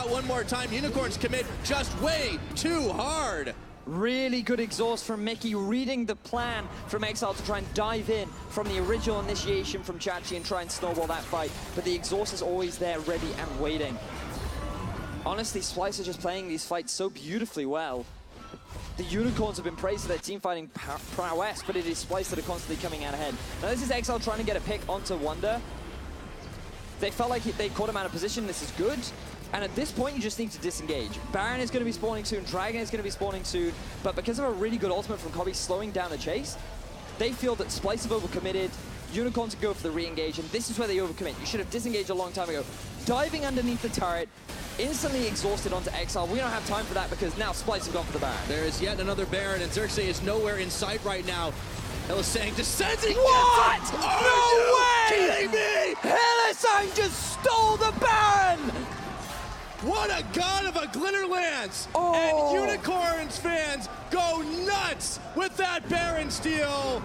shot one more time. Unicorns commit just way too hard. Really good exhaust from Mickey, reading the plan from Exile to try and dive in from the original initiation from Chachi and try and snowball that fight. But the exhaust is always there, ready and waiting. Honestly, Splyce are just playing these fights so beautifully well. The Unicorns have been praised for their team fighting prowess, but it is Splyce that are constantly coming out ahead. Now this is Exile trying to get a pick onto Wonder. They felt like they caught him out of position. This is good. And at this point, you just need to disengage. Baron is going to be spawning soon, Dragon is going to be spawning soon, but because of a really good ultimate from Kobe slowing down the chase, they feel that Splyce have overcommitted, Unicorns go for the re-engage, and this is where they overcommit. You should have disengaged a long time ago. Diving underneath the turret, instantly exhausted onto Exile. We don't have time for that because now Splyce have gone for the Baron. There is yet another Baron, and Xerxes is nowhere in sight right now. Hylissang descends and what? Gets it! No way! Kidding me? Hylissang just stole the Baron! What a god of a glitter lance! Oh. And Unicorns fans go nuts with that Baron steal.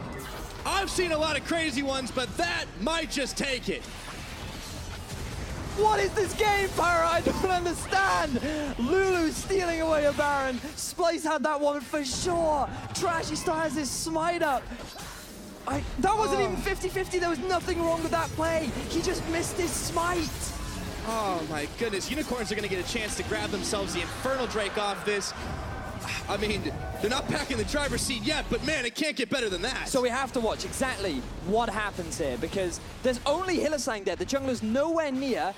I've seen a lot of crazy ones, but that might just take it. What is this game, Pyra? I don't understand. Lulu stealing away a Baron. Splyce had that one for sure. Trashy still has his smite up. That wasn't even 50-50. There was nothing wrong with that play. He just missed his smite. Oh my goodness, Unicorns are gonna get a chance to grab themselves the Infernal Drake off this. I mean, they're not back in the driver's seat yet, but man, it can't get better than that. So we have to watch exactly what happens here, because there's only Hylissang there. The jungler's nowhere near.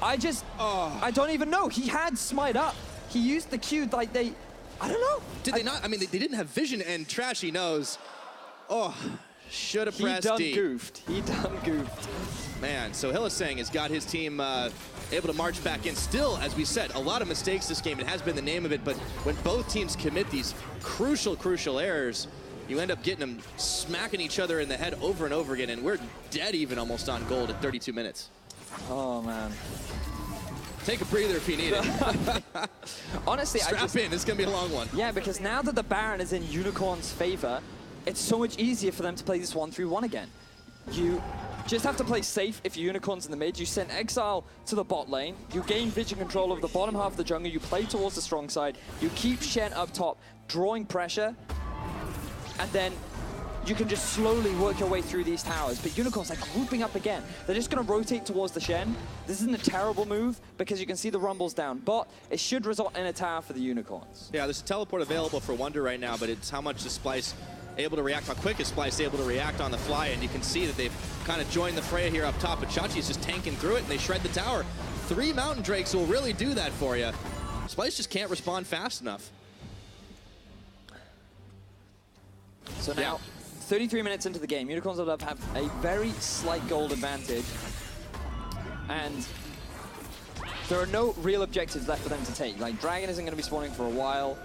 I don't even know. He had smite up. He used the Q like I don't know. Did they not? I mean, they didn't have vision, and Trashy knows. Oh. Should have pressed D. He done goofed. Man, so Hylissang has got his team able to march back in. Still, as we said, a lot of mistakes this game. It has been the name of it, but when both teams commit these crucial errors, you end up getting them smacking each other in the head over and over again, and we're dead even almost on gold at 32 minutes. Oh, man. Take a breather if you need it. Honestly, Strap in, it's going to be a long one. Yeah, because now that the Baron is in Unicorn's favor, it's so much easier for them to play this 1-3-1 again. You just have to play safe if you're Unicorns in the mid. You send Exile to the bot lane. You gain vision control over the bottom half of the jungle. You play towards the strong side. You keep Shen up top, drawing pressure. And then you can just slowly work your way through these towers. But Unicorns are grouping up again. They're just going to rotate towards the Shen. This isn't a terrible move because you can see the rumbles down. But it should result in a tower for the Unicorns. Yeah, there's a teleport available for Wonder right now, but it's how much the Splyce able to react, how quick is Splyce able to react on the fly, and you can see that they've kind of joined the fray here up top, but Chachi's just tanking through it, and they shred the tower. 3 Mountain Drakes will really do that for you. Splyce just can't respond fast enough. So now, 33 minutes into the game, Unicorns have a very slight gold advantage, and there are no real objectives left for them to take. Like, Dragon isn't going to be spawning for a while.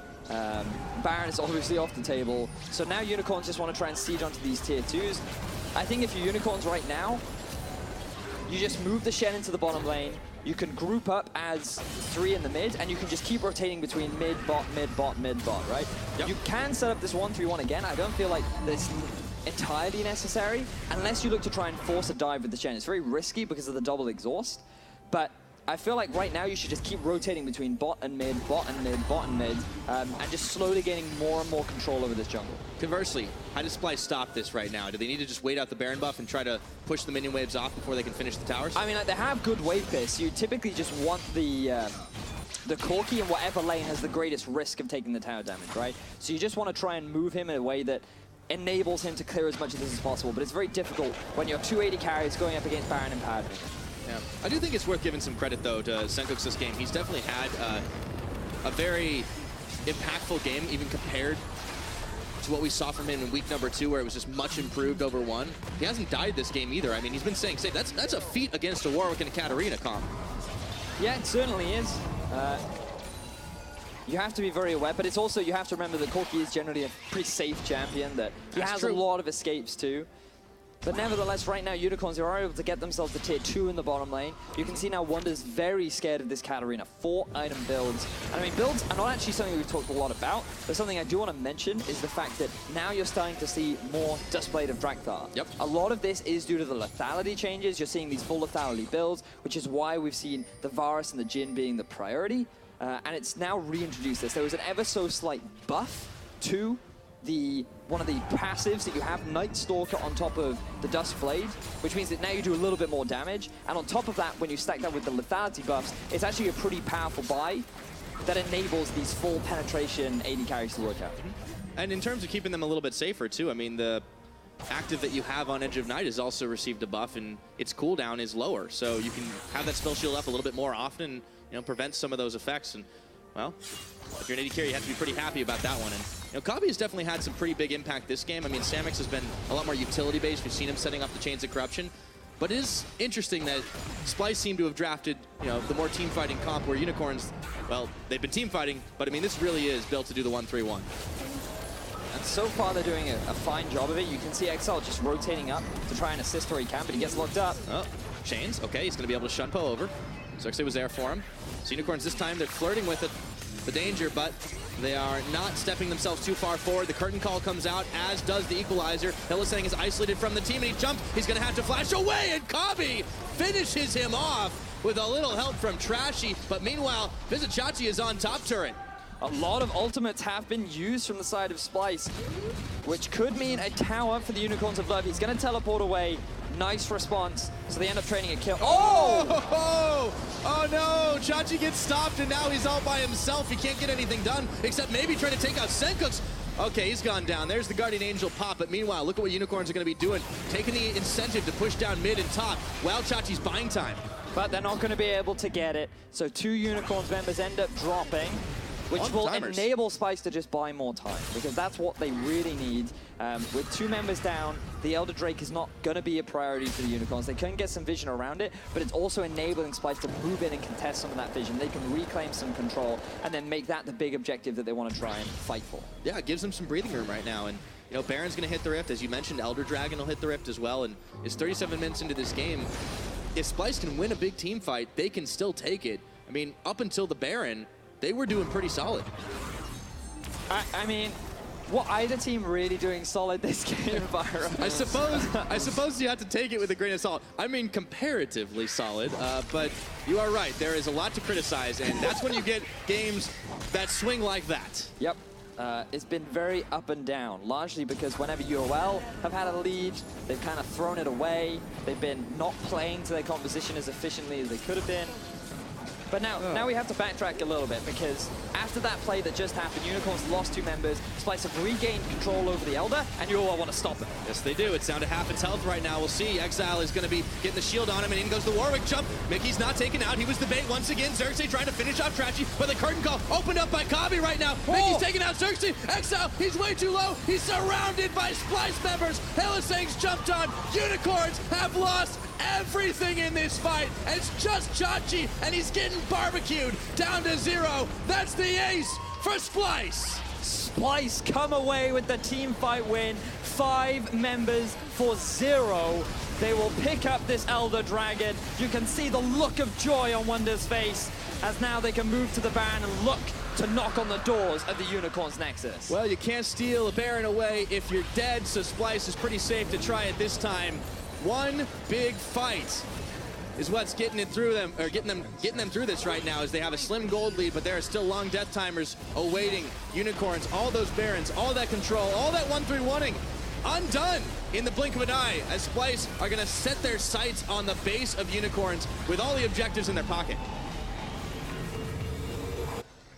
Baron is obviously off the table. So now Unicorns just want to try and siege onto these tier 2s. I think if you're Unicorns right now, you just move the Shen into the bottom lane. You can group up as 3 in the mid, and you can just keep rotating between mid, bot, right? Yep. You can set up this 1-3-1 again. I don't feel like this entirely necessary, unless you look to try and force a dive with the Shen. It's very risky because of the double exhaust, but I feel like right now you should just keep rotating between bot and mid, and just slowly gaining more and more control over this jungle. Conversely, how does Splyce stop this right now? Do they need to just wait out the Baron buff and try to push the minion waves off before they can finish the towers? I mean, like, they have good wave pace. You typically just want the Corki in whatever lane has the greatest risk of taking the tower damage, right? So you just want to try and move him in a way that enables him to clear as much of this as possible, but it's very difficult when you're 280 carries going up against Baron and Pad. Yeah. I do think it's worth giving some credit, though, to Senkux this game. He's definitely had a very impactful game, even compared to what we saw from him in week number 2, where it was just much improved over 1. He hasn't died this game either. I mean, he's been staying safe. That's a feat against a Warwick and a Katarina comp. Yeah, it certainly is. You have to be very aware, but it's also, you have to remember that Corki is generally a pretty safe champion, that he has a lot of escapes too. But nevertheless, right now, Unicorns are able to get themselves to tier 2 in the bottom lane. You can see now Wonder's very scared of this Katarina. 4-item builds. And I mean, builds are not actually something we've talked a lot about, but something I do want to mention is the fact that now you're starting to see more Duskblade of Drakthar. Yep. A lot of this is due to the lethality changes. You're seeing these full lethality builds, which is why we've seen the Varus and the Jhin being the priority. And it's now reintroduced this. There was an ever so slight buff to one of the passives that you have, Night Stalker on top of the Duskblade, which means that now you do a little bit more damage. And on top of that, when you stack that with the lethality buffs, it's actually a pretty powerful buy that enables these full penetration AD carries to work out. And in terms of keeping them a little bit safer too, I mean, the active that you have on Edge of Night has also received a buff, and its cooldown is lower, so you can have that spell shield up a little bit more often, you know, prevent some of those effects. And well, if you're an AD carry, you have to be pretty happy about that one. And you know, Kabi has definitely had some pretty big impact this game. I mean, Samix has been a lot more utility-based. We've seen him setting up the Chains of Corruption. But it is interesting that Splyce seemed to have drafted, you know, the more team-fighting comp, where Unicorns, well, they've been team-fighting, but I mean, this really is built to do the 1-3-1. And so far, they're doing a fine job of it. You can see Exile just rotating up to try and assist where he can, but he gets locked up. Oh, Chains, okay, he's going to be able to Shunpo over. Xerxes was there for him. So Unicorns this time, they're flirting with it, the danger, but they are not stepping themselves too far forward. The curtain call comes out, as does the equalizer. Hylissang is isolated from the team, and he jumps. He's going to have to flash away, and Kabi finishes him off with a little help from Trashy. But meanwhile, Vizicachi is on top turret. A lot of ultimates have been used from the side of Splyce, which could mean a tower for the Unicorns of Love. He's going to teleport away. Nice response. So they end up trading a kill. Oh! Oh no! Chachi gets stopped, and now he's all by himself. He can't get anything done, except maybe trying to take out Senkux. Okay, he's gone down. There's the Guardian Angel pop, but meanwhile, look at what Unicorns are going to be doing. Taking the incentive to push down mid and top while Chachi's buying time. But they're not going to be able to get it. So 2 Unicorns members end up dropping, which will enable Splyce to just buy more time, because that's what they really need. With 2 members down, the Elder Drake is not going to be a priority for the Unicorns. They can get some vision around it, but it's also enabling Splyce to move in and contest some of that vision. They can reclaim some control and then make that the big objective that they want to try and fight for. Yeah, it gives them some breathing room right now. And you know, Baron's going to hit the Rift. As you mentioned, Elder Dragon will hit the Rift as well. And it's 37 minutes into this game. If Splyce can win a big team fight, they can still take it. I mean, up until the Baron, they were doing pretty solid. I mean, what either team really doing solid this game, Byron? I suppose you have to take it with a grain of salt. I mean, comparatively solid, but you are right. There is a lot to criticize, and that's when you get games that swing like that. Yep. It's been very up and down, largely because whenever UOL have had a lead, they've kind of thrown it away. They've been not playing to their composition as efficiently as they could have been. But now we have to backtrack a little bit, because after that play that just happened, Unicorns lost 2 members. Splyce have regained control over the Elder, and UOL want to stop it. Yes, they do. It's down to half its health right now. We'll see. Exile is going to be getting the shield on him, and in goes the Warwick jump. Mickey's not taken out. He was the bait once again. Xerxes trying to finish off Trashy, but the curtain call opened up by Kabi right now. Mickey's taking out Xerxes. Exile, he's way too low. He's surrounded by Splyce members. Hylissang's jumped on. Unicorns have lost everything in this fight. It's just Chachi, and he's getting barbecued down to 0. That's the ace for Splyce. Splyce come away with the team fight win. 5 members for 0. They will pick up this Elder Dragon. You can see the look of joy on Wonder's face, as now they can move to the Baron and look to knock on the doors of the Unicorns Nexus. Well, you can't steal a Baron away if you're dead, so Splyce is pretty safe to try it this time. One big fight is what's getting it through them, or getting them through this right now, as they have a slim gold lead, but there are still long death timers awaiting Unicorns. All those Barons, all that control, all that 1-3-1-ing undone in the blink of an eye, as Splyce are going to set their sights on the base of Unicorns with all the objectives in their pocket.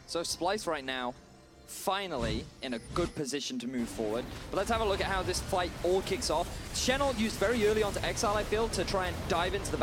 So Splyce right now, finally in a good position to move forward. But let's have a look at how this fight all kicks off. Shen'el used very early onto Exile, I feel, to try and dive into the